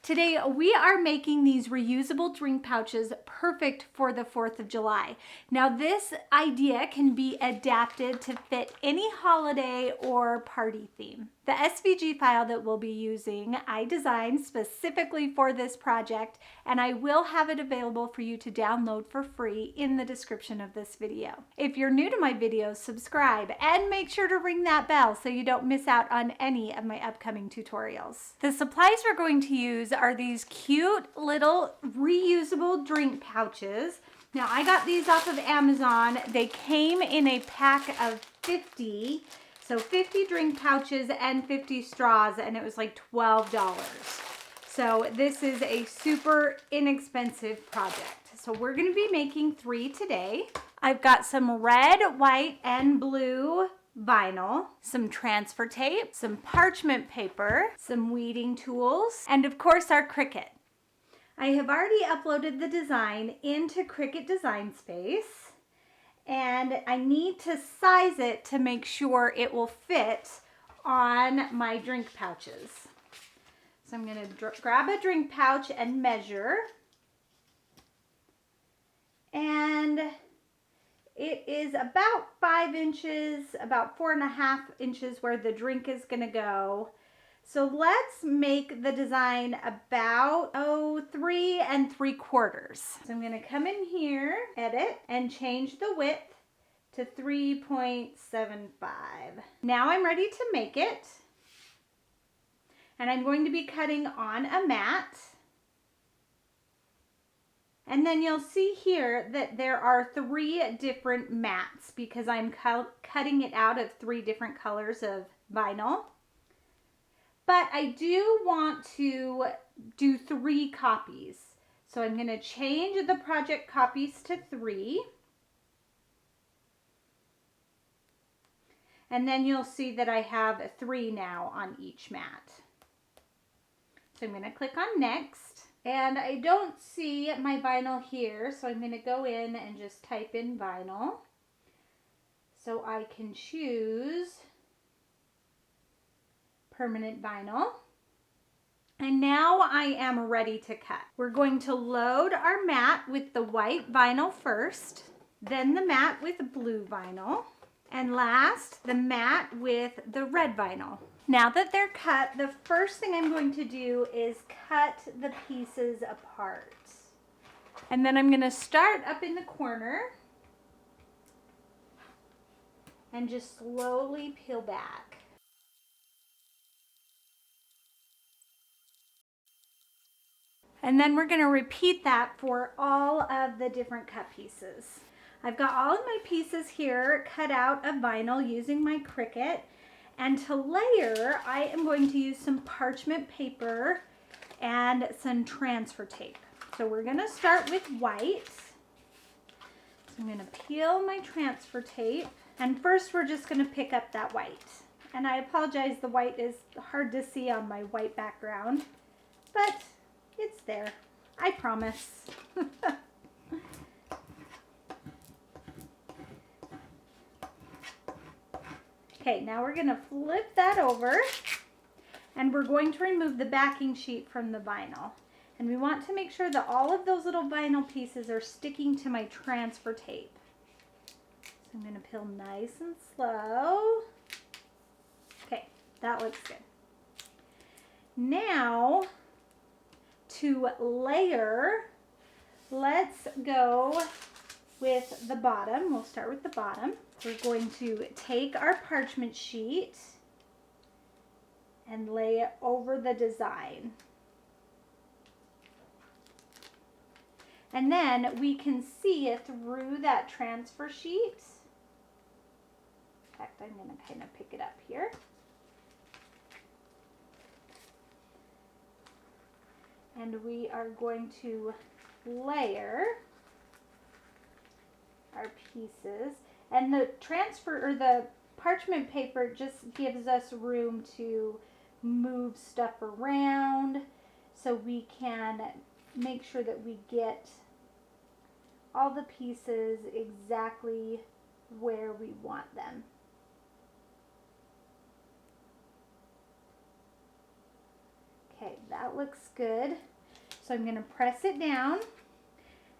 Today we are making these reusable drink pouches perfect for the 4th of July. Now this idea can be adapted to fit any holiday or party theme. The SVG file that we'll be using, I designed specifically for this project, and I will have it available for you to download for free in the description of this video. If you're new to my videos, subscribe and make sure to ring that bell so you don't miss out on any of my upcoming tutorials. The supplies we're going to use are these cute little reusable drink pouches. Now I got these off of Amazon. They came in a pack of 50. So 50 drink pouches and 50 straws, and it was like $12. So this is a super inexpensive project. So we're gonna be making 3 today. I've got some red, white, and blue vinyl, some transfer tape, some parchment paper, some weeding tools, and of course our Cricut. I have already uploaded the design into Cricut Design Space, and I need to size it to make sure it will fit on my drink pouches. So I'm going to grab a drink pouch and measure, and it is about 5 inches, about 4.5 inches where the drink is going to go. So let's make the design about 3 3/4. So I'm going to come in here, edit, and change the width to 3.75. Now I'm ready to make it. And I'm going to be cutting on a mat. And then you'll see here that there are 3 different mats because I'm cutting it out of 3 different colors of vinyl. But I do want to do 3 copies. So I'm going to change the project copies to 3. And then you'll see that I have 3 now on each mat. So I'm going to click on next. And I don't see my vinyl here, so I'm going to go in and just type in vinyl. So I can choose permanent vinyl. And now I am ready to cut. We're going to load our mat with the white vinyl first, then the mat with blue vinyl, and last the mat with the red vinyl. Now that they're cut, the first thing I'm going to do is cut the pieces apart. And then I'm going to start up in the corner and just slowly peel back. And then we're going to repeat that for all of the different cut pieces. I've got all of my pieces here cut out of vinyl using my Cricut. And to layer, I am going to use some parchment paper and some transfer tape. So we're going to start with white. So I'm going to peel my transfer tape. And first we're just going to pick up that white. And I apologize, the white is hard to see on my white background, but it's there, I promise. Okay, now we're going to flip that over, and we're going to remove the backing sheet from the vinyl. And we want to make sure that all of those little vinyl pieces are sticking to my transfer tape. So I'm going to peel nice and slow. Okay, that looks good. Now, to layer, let's go with the bottom. We'll start with the bottom. We're going to take our parchment sheet and lay it over the design. And then we can see it through that transfer sheet. In fact, I'm going to kind of pick it up here. And we are going to layer our pieces. And the transfer or the parchment paper just gives us room to move stuff around so we can make sure that we get all the pieces exactly where we want them. Okay, that looks good. So I'm going to press it down,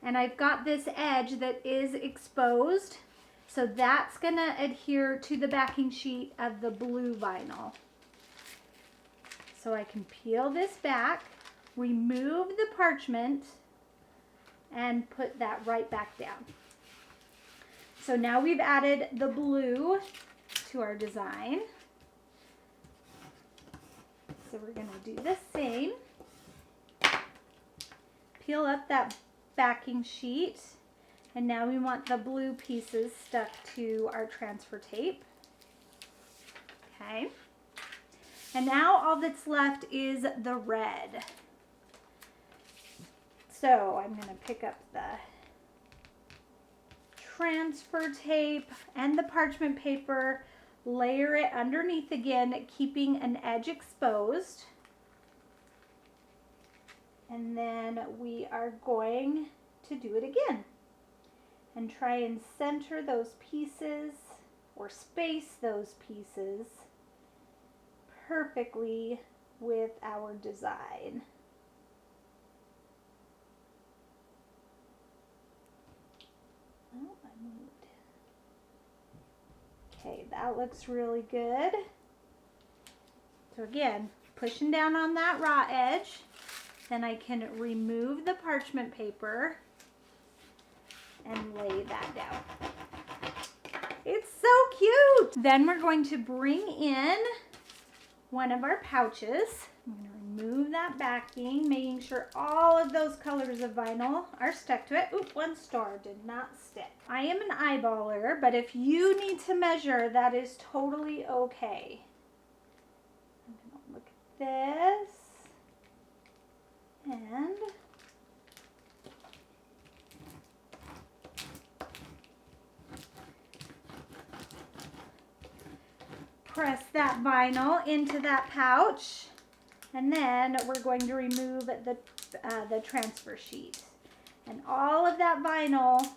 and I've got this edge that is exposed, so that's going to adhere to the backing sheet of the blue vinyl. So I can peel this back, remove the parchment, and put that right back down. So now we've added the blue to our design. So we're going to do the same. Peel up that backing sheet, and now we want the blue pieces stuck to our transfer tape. Okay. And now all that's left is the red. So I'm going to pick up the transfer tape and the parchment paper, layer it underneath again, keeping an edge exposed. And then we are going to do it again and try and center those pieces or space those pieces perfectly with our design. Oh, I moved. Okay, that looks really good. So again, pushing down on that raw edge. Then I can remove the parchment paper and lay that down. It's so cute! Then we're going to bring in one of our pouches. I'm going to remove that backing, making sure all of those colors of vinyl are stuck to it. Oop, one star did not stick. I am an eyeballer, but if you need to measure, that is totally okay. I'm going to look at this. And press that vinyl into that pouch, and then we're going to remove the transfer sheet, and all of that vinyl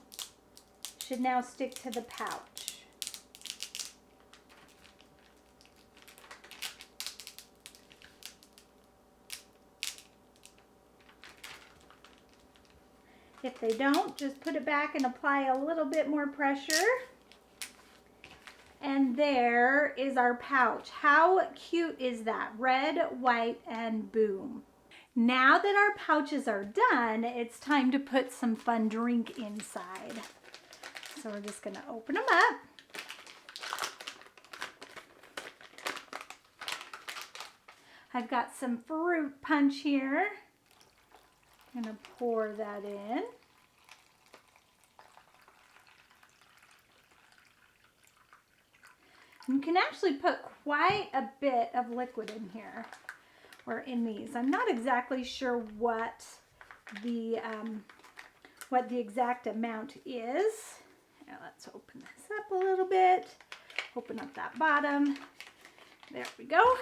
should now stick to the pouch. If they don't, just put it back and apply a little bit more pressure. And there is our pouch. How cute is that? Red, white, and boom. Now that our pouches are done, it's time to put some fun drink inside. So we're just gonna open them up. I've got some fruit punch here. I'm gonna pour that in. You can actually put quite a bit of liquid in here, or in these. I'm not exactly sure what the exact amount is. Now let's open this up a little bit. Open up that bottom. There we go.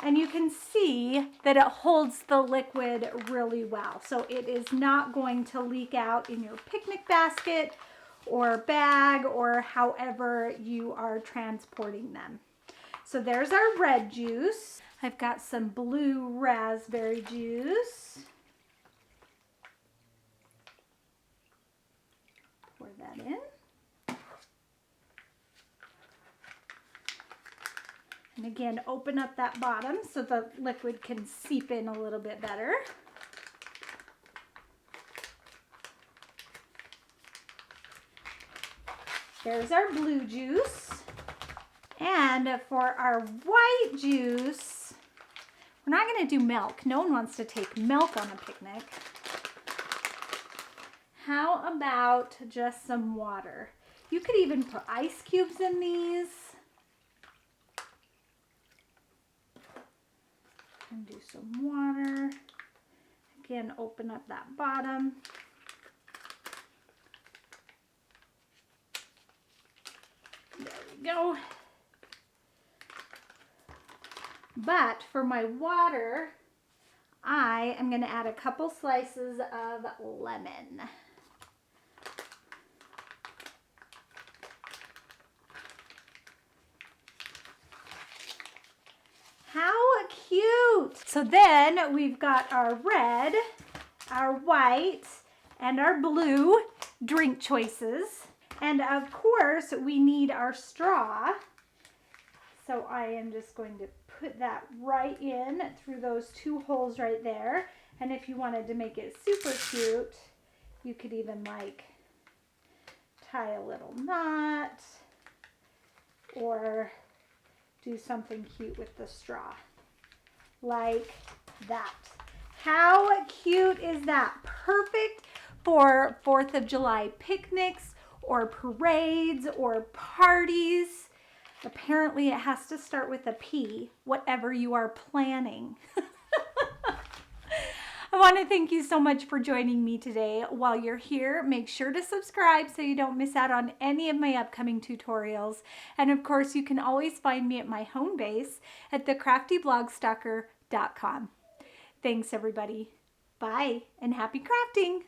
And you can see that it holds the liquid really well. So it is not going to leak out in your picnic basket or bag or however you are transporting them. So there's our red juice. I've got some blue raspberry juice. Pour that in. And again, open up that bottom so the liquid can seep in a little bit better. There's our blue juice. And for our white juice, we're not going to do milk. No one wants to take milk on a picnic. How about just some water? You could even put ice cubes in these. And do some water. Again, open up that bottom. There we go. But for my water, I am going to add a couple slices of lemon. So then we've got our red, our white, and our blue drink choices. And of course, we need our straw. So I am just going to put that right in through those 2 holes right there. And if you wanted to make it super cute, you could even like tie a little knot or do something cute with the straw like that. How cute is that? Perfect for 4th of July picnics or parades or parties. Apparently it has to start with a P, whatever you are planning. I want to thank you so much for joining me today. While you're here, make sure to subscribe so you don't miss out on any of my upcoming tutorials. And of course, you can always find me at my home base at thecraftyblogstalker.com. Thanks, everybody. Bye, and happy crafting.